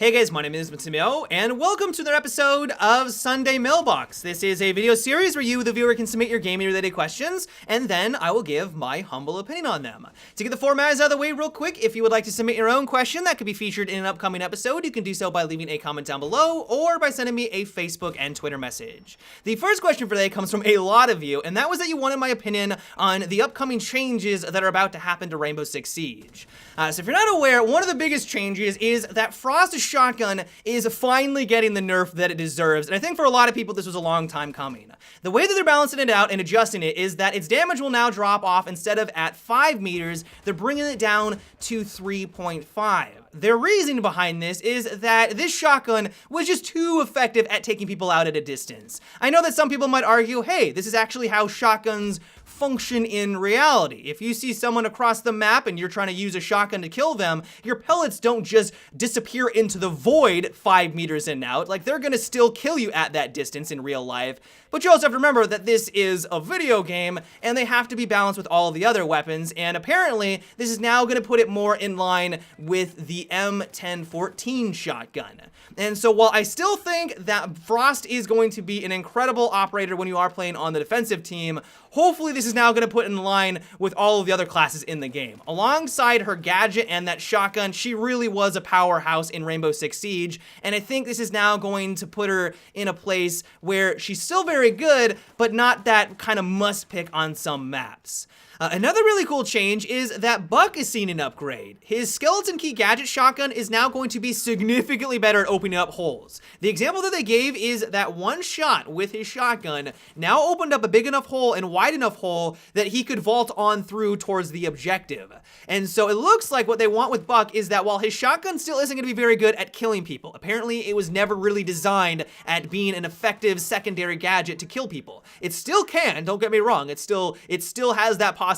Hey guys, my name is Matsumo, and welcome to another episode of Sunday Mailbox. This is a video series where you, the viewer, can submit your gaming-related questions, and then I will give my humble opinion on them. To get the format out of the way real quick, if you would like to submit your own question that could be featured in an upcoming episode, you can do so by leaving a comment down below, or by sending me a Facebook and Twitter message. The first question for today comes from a lot of you, and that was that you wanted my opinion on the upcoming changes that are about to happen to Rainbow Six Siege. So if you're not aware, one of the biggest changes is that Frost's shotgun is finally getting the nerf that it deserves, and I think for a lot of people this was a long time coming. The way that they're balancing it out and adjusting it is that its damage will now drop off. Instead of at 5 meters, they're bringing it down to 3.5. Their reasoning behind this is that this shotgun was just too effective at taking people out at a distance. I know that some people might argue, hey, this is actually how shotguns function in reality. If you see someone across the map and you're trying to use a shotgun to kill them, your pellets don't just disappear into the void 5 meters in and out. Like, they're gonna still kill you at that distance in real life. But you also have to remember that this is a video game and they have to be balanced with all of the other weapons, and apparently this is now gonna put it more in line with the M1014 shotgun. And so while I still think that Frost is going to be an incredible operator when you are playing on the defensive team, hopefully this is now going to put in line with all of the other classes in the game. Alongside her gadget and that shotgun, she really was a powerhouse in Rainbow Six Siege, and I think this is now going to put her in a place where she's still very good, but not that kind of must-pick on some maps. Another really cool change is that Buck is seeing an upgrade. His skeleton key gadget shotgun is now going to be significantly better at opening up holes. The example that they gave is that one shot with his shotgun now opened up a big enough hole and wide enough hole that he could vault on through towards the objective. And so it looks like what they want with Buck is that while his shotgun still isn't going to be very good at killing people, apparently it was never really designed at being an effective secondary gadget to kill people. It still can, don't get me wrong, it still has that possibility,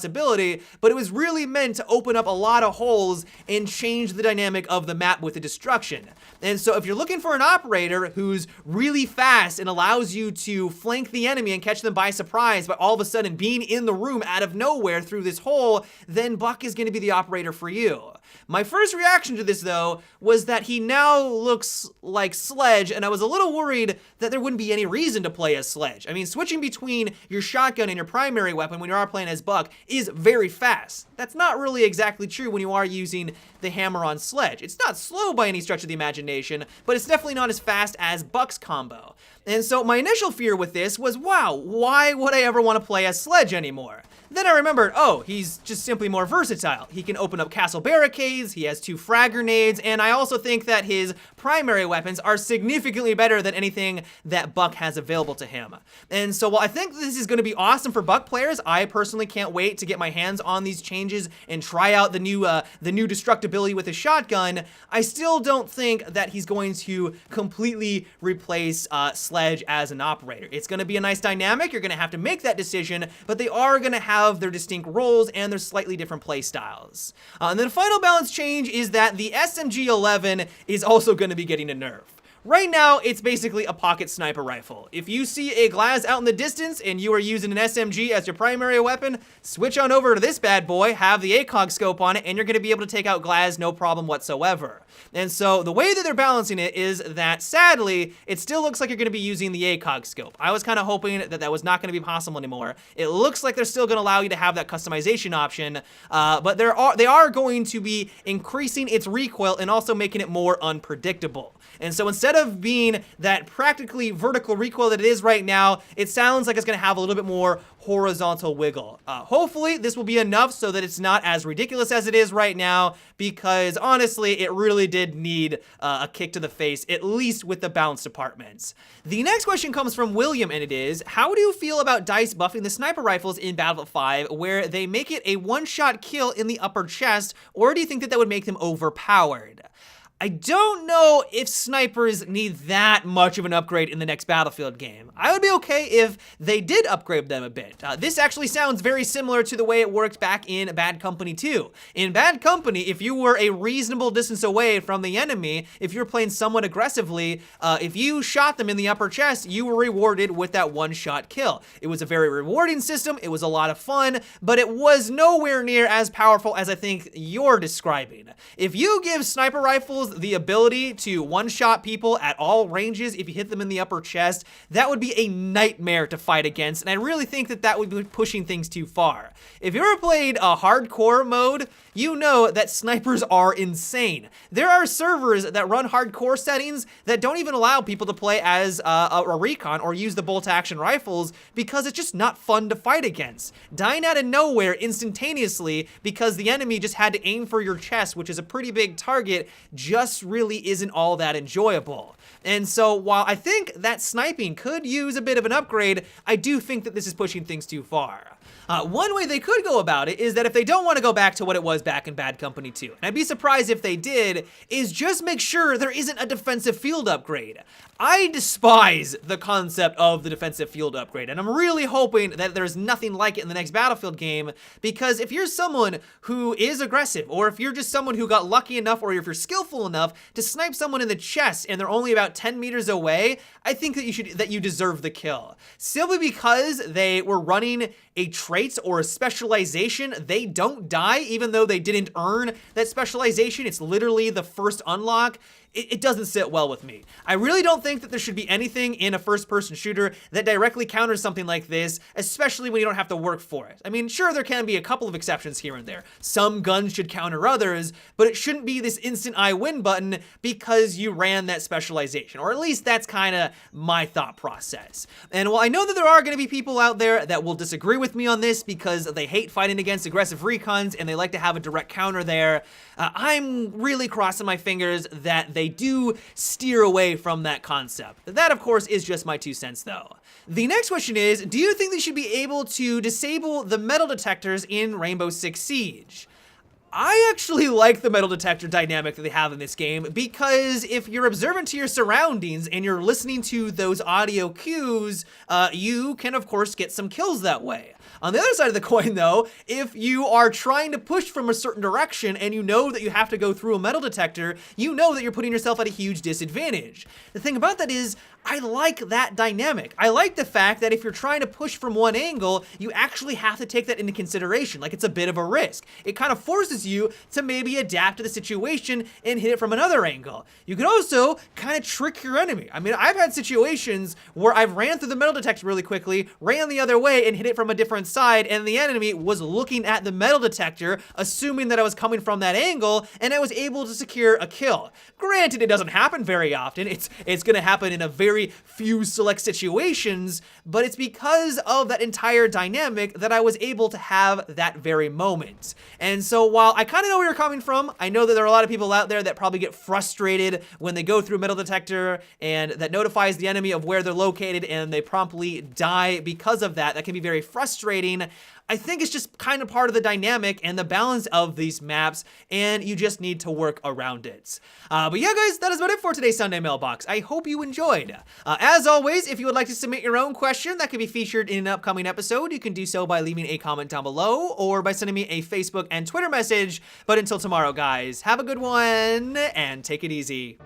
but it was really meant to open up a lot of holes and change the dynamic of the map with the destruction. And so if you're looking for an operator who's really fast and allows you to flank the enemy and catch them by surprise by all of a sudden being in the room out of nowhere through this hole, then Buck is going to be the operator for you. My first reaction to this, though, was that he now looks like Sledge, and I was a little worried that there wouldn't be any reason to play as Sledge. I mean, switching between your shotgun and your primary weapon when you are playing as Buck is very fast. That's not really exactly true when you are using the hammer on Sledge. It's not slow by any stretch of the imagination, but it's definitely not as fast as Buck's combo. And so my initial fear with this was, wow, why would I ever want to play as Sledge anymore? Then I remembered, oh, he's just simply more versatile. He can open up castle barricades, he has 2 frag grenades, and I also think that his primary weapons are significantly better than anything that Buck has available to him. And so while I think this is going to be awesome for Buck players, I personally can't wait to get my hands on these changes and try out the new destructibility with his shotgun. I still don't think that he's going to completely replace Sledge as an operator. It's going to be a nice dynamic, you're going to have to make that decision, but they are going to have their distinct roles and their slightly different play styles. And then the final balance change is that the SMG-11 is also going to be getting a nerf. Right now, it's basically a pocket sniper rifle. If you see a glass out in the distance and you are using an SMG as your primary weapon, switch on over to this bad boy, have the ACOG scope on it, and you're going to be able to take out glass no problem whatsoever. And so the way that they're balancing it is that, sadly, it still looks like you're going to be using the ACOG scope. I was kind of hoping that that was not going to be possible anymore. It looks like they're still going to allow you to have that customization option, but they are going to be increasing its recoil and also making it more unpredictable. And so instead of being that practically vertical recoil that it is right now, it sounds like it's going to have a little bit more horizontal wiggle. Hopefully this will be enough so that it's not as ridiculous as it is right now, because honestly it really did need a kick to the face, at least with the bounce departments. The next question comes from William, and it is, how do you feel about DICE buffing the sniper rifles in Battlefield 5 where they make it a one-shot kill in the upper chest, or do you think that would make them overpowered? I don't know if snipers need that much of an upgrade in the next Battlefield game. I would be okay if they did upgrade them a bit. This actually sounds very similar to the way it worked back in Bad Company 2. In Bad Company, if you were a reasonable distance away from the enemy, if you were playing somewhat aggressively, if you shot them in the upper chest, you were rewarded with that one-shot kill. It was a very rewarding system, it was a lot of fun, but it was nowhere near as powerful as I think you're describing. If you give sniper rifles have the ability to one-shot people at all ranges if you hit them in the upper chest, that would be a nightmare to fight against, and I really think that that would be pushing things too far. If you ever played a hardcore mode, you know that snipers are insane. There are servers that run hardcore settings that don't even allow people to play as a recon or use the bolt-action rifles because it's just not fun to fight against. Dying out of nowhere instantaneously because the enemy just had to aim for your chest, which is a pretty big target, just really isn't all that enjoyable. And so while I think that sniping could use a bit of an upgrade, I do think that this is pushing things too far. One way they could go about it is that if they don't want to go back to what it was back in Bad Company 2, and I'd be surprised if they did, is just make sure there isn't a defensive field upgrade. I despise the concept of the defensive field upgrade, and I'm really hoping that there's nothing like it in the next Battlefield game, because if you're someone who is aggressive, or if you're just someone who got lucky enough, or if you're skillful enough to snipe someone in the chest and they're only about 10 meters away, I think that you deserve the kill. Simply because they were running a trait or a specialization, they don't die even though they didn't earn that specialization. It's literally the first unlock. It doesn't sit well with me. I really don't think that there should be anything in a first-person shooter that directly counters something like this, especially when you don't have to work for it. I mean, sure, there can be a couple of exceptions here and there. Some guns should counter others, but it shouldn't be this instant I win button because you ran that specialization, or at least that's kind of my thought process. And while I know that there are going to be people out there that will disagree with me on this because they hate fighting against aggressive recons and they like to have a direct counter there, I'm really crossing my fingers that they do steer away from that concept. That, of course, is just my 2 cents, though. The next question is, do you think they should be able to disable the metal detectors in Rainbow Six Siege? I actually like the metal detector dynamic that they have in this game because if you're observant to your surroundings and you're listening to those audio cues, you can, of course, get some kills that way. On the other side of the coin, though, if you are trying to push from a certain direction and you know that you have to go through a metal detector, you know that you're putting yourself at a huge disadvantage. The thing about that is, I like that dynamic. I like the fact that if you're trying to push from one angle, you actually have to take that into consideration. Like, it's a bit of a risk. It kind of forces you to maybe adapt to the situation and hit it from another angle. You could also kind of trick your enemy. I mean, I've had situations where I've ran through the metal detector really quickly, ran the other way and hit it from a different side, and the enemy was looking at the metal detector, assuming that I was coming from that angle, and I was able to secure a kill. Granted, it doesn't happen very often. It's gonna happen in a very few select situations, but it's because of that entire dynamic that I was able to have that very moment. And so while I kind of know where you're coming from, I know that there are a lot of people out there that probably get frustrated when they go through a metal detector and that notifies the enemy of where they're located and they promptly die because of that. That can be very frustrating. I think it's just kind of part of the dynamic and the balance of these maps, and you just need to work around it. But yeah, guys, that is about it for today's Sunday Mailbox. I hope you enjoyed. As always, if you would like to submit your own question that could be featured in an upcoming episode, you can do so by leaving a comment down below or by sending me a Facebook and Twitter message. But until tomorrow, guys, have a good one and take it easy.